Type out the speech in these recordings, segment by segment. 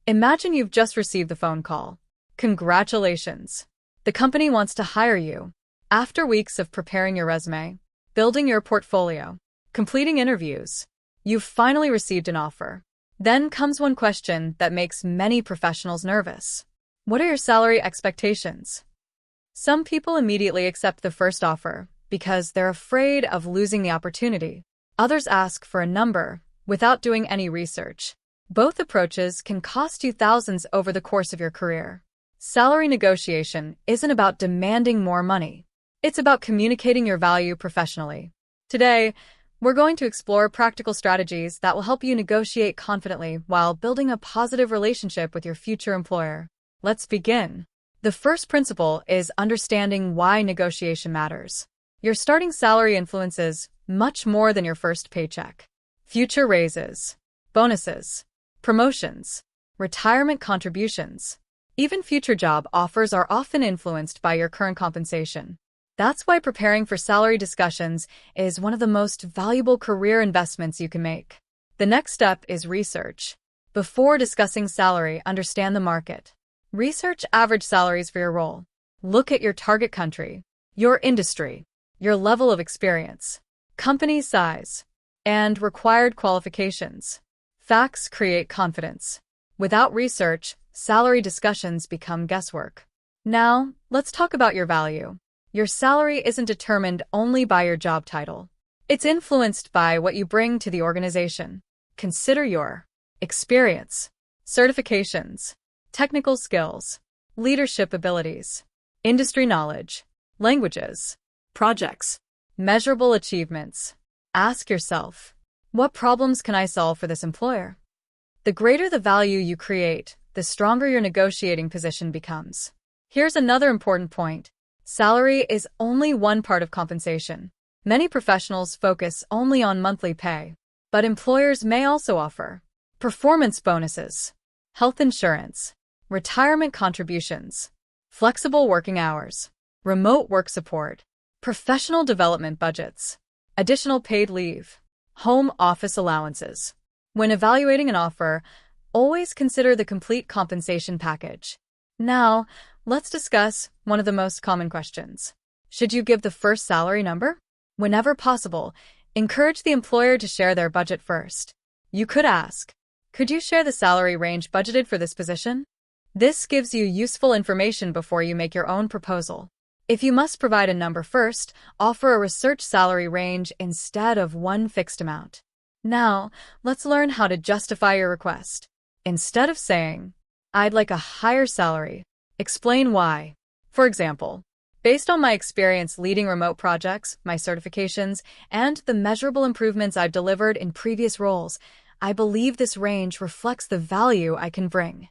Imagine you've just received the phone call. Congratulations! The company wants to hire you. After weeks of preparing your resume, building your portfolio, completing interviews, you've finally received an offer. Then comes one question that makes many professionals nervous. What are your salary expectations? Some people immediately accept the first offer because they're afraid of losing the opportunity. Others ask for a number without doing any research. Both approaches can cost you thousands over the course of your career. Salary negotiation isn't about demanding more money. It's about communicating your value professionally. Today, we're going to explore practical strategies that will help you negotiate confidently while building a positive relationship with your future employer. Let's begin. The first principle is understanding why negotiation matters. Your starting salary influences much more than your first paycheck. Future raises, bonuses, promotions, retirement contributions, even future job offers are often influenced by your current compensation. That's why preparing for salary discussions is one of the most valuable career investments you can make. The next step is research. Before discussing salary, understand the market. Research average salaries for your role. Look at your target country, your industry, your level of experience, company size, and required qualifications. Facts create confidence. Without research, salary discussions become guesswork. Now, let's talk about your value. Your salary isn't determined only by your job title. It's influenced by what you bring to the organization. Consider your experience, certifications, technical skills, leadership abilities, industry knowledge, languages, projects, measurable achievements. Ask yourself, what problems can I solve for this employer? The greater the value you create, the stronger your negotiating position becomes. Here's another important point. Salary is only one part of compensation. Many professionals focus only on monthly pay, but employers may also offer performance bonuses, health insurance, retirement contributions, flexible working hours, remote work support, professional development budgets, additional paid leave, home office allowances. When evaluating an offer, always consider the complete compensation package. Now, let's discuss one of the most common questions. Should you give the first salary number? Whenever possible, encourage the employer to share their budget first. You could ask, could you share the salary range budgeted for this position? This gives you useful information before you make your own proposal. If you must provide a number first, offer a research salary range instead of one fixed amount. Now, let's learn how to justify your request. Instead of saying, I'd like a higher salary, explain why. For example, based on my experience leading remote projects, my certifications, and the measurable improvements I've delivered in previous roles, I believe this range reflects the value I can bring.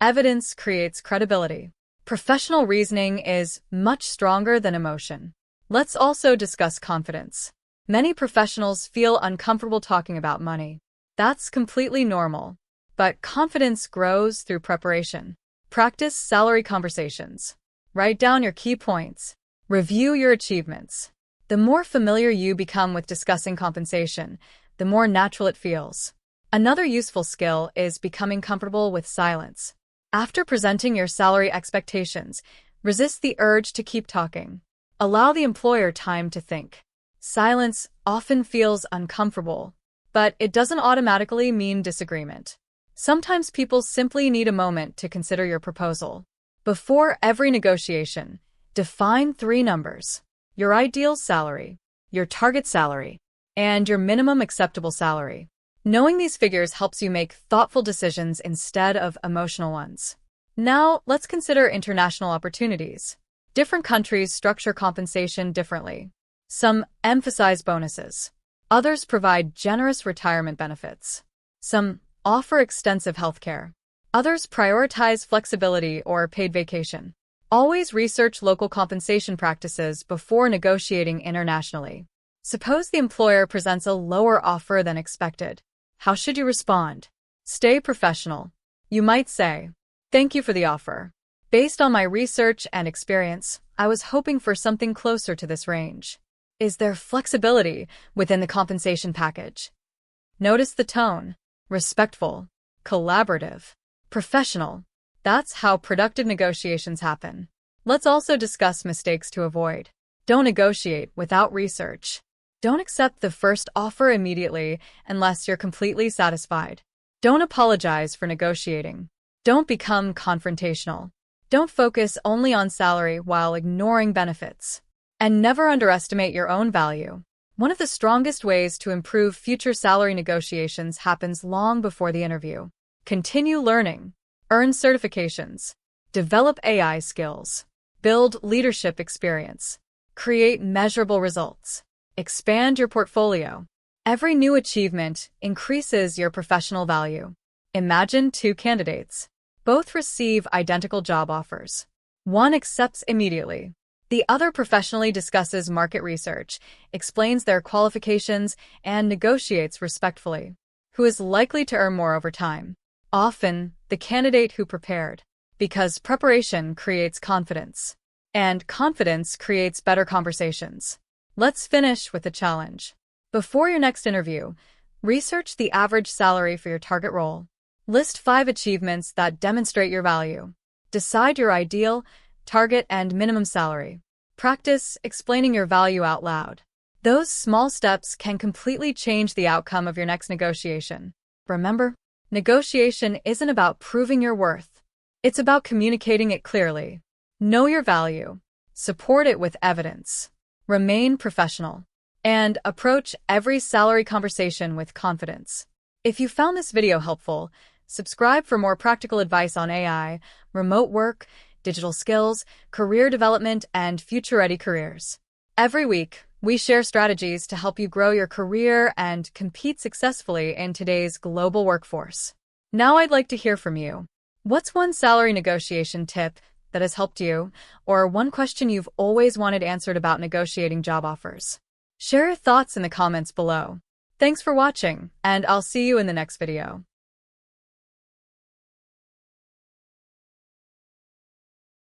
Evidence creates credibility. Professional reasoning is much stronger than emotion. Let's also discuss confidence. Many professionals feel uncomfortable talking about money. That's completely normal. But confidence grows through preparation. Practice salary conversations. Write down your key points. Review your achievements. The more familiar you become with discussing compensation, the more natural it feels. Another useful skill is becoming comfortable with silence. After presenting your salary expectations, resist the urge to keep talking. Allow the employer time to think. Silence often feels uncomfortable, but it doesn't automatically mean disagreement. Sometimes people simply need a moment to consider your proposal. Before every negotiation, define 3 numbers: your ideal salary, your target salary, and your minimum acceptable salary. Knowing these figures helps you make thoughtful decisions instead of emotional ones. Now, let's consider international opportunities. Different countries structure compensation differently. Some emphasize bonuses. Others provide generous retirement benefits. Some offer extensive healthcare. Others prioritize flexibility or paid vacation. Always research local compensation practices before negotiating internationally. Suppose the employer presents a lower offer than expected. How should you respond? Stay professional. You might say, "Thank you for the offer. Based on my research and experience, I was hoping for something closer to this range. Is there flexibility within the compensation package?" Notice the tone. Respectful, collaborative. Professional. That's how productive negotiations happen. Let's also discuss mistakes to avoid. Don't negotiate without research. Don't accept the first offer immediately unless you're completely satisfied. Don't apologize for negotiating. Don't become confrontational. Don't focus only on salary while ignoring benefits. And never underestimate your own value. One of the strongest ways to improve future salary negotiations happens long before the interview. Continue learning. Earn certifications. Develop AI skills. Build leadership experience. Create measurable results. Expand your portfolio. Every new achievement increases your professional value. Imagine two candidates. Both receive identical job offers. One accepts immediately. The other professionally discusses market research, explains their qualifications, and negotiates respectfully. Who is likely to earn more over time? Often, the candidate who prepared, because preparation creates confidence, and confidence creates better conversations. Let's finish with a challenge. Before your next interview, research the average salary for your target role. List 5 achievements that demonstrate your value. Decide your ideal, target, and minimum salary. Practice explaining your value out loud. Those small steps can completely change the outcome of your next negotiation. Remember, negotiation isn't about proving your worth. It's about communicating it clearly. Know your value. Support it with evidence. Remain professional. And approach every salary conversation with confidence. If you found this video helpful, subscribe for more practical advice on AI, remote work, digital skills, career development, and future-ready careers. Every week, we share strategies to help you grow your career and compete successfully in today's global workforce. Now I'd like to hear from you. What's one salary negotiation tip that has helped you, or one question you've always wanted answered about negotiating job offers? Share your thoughts in the comments below. Thanks for watching, and I'll see you in the next video.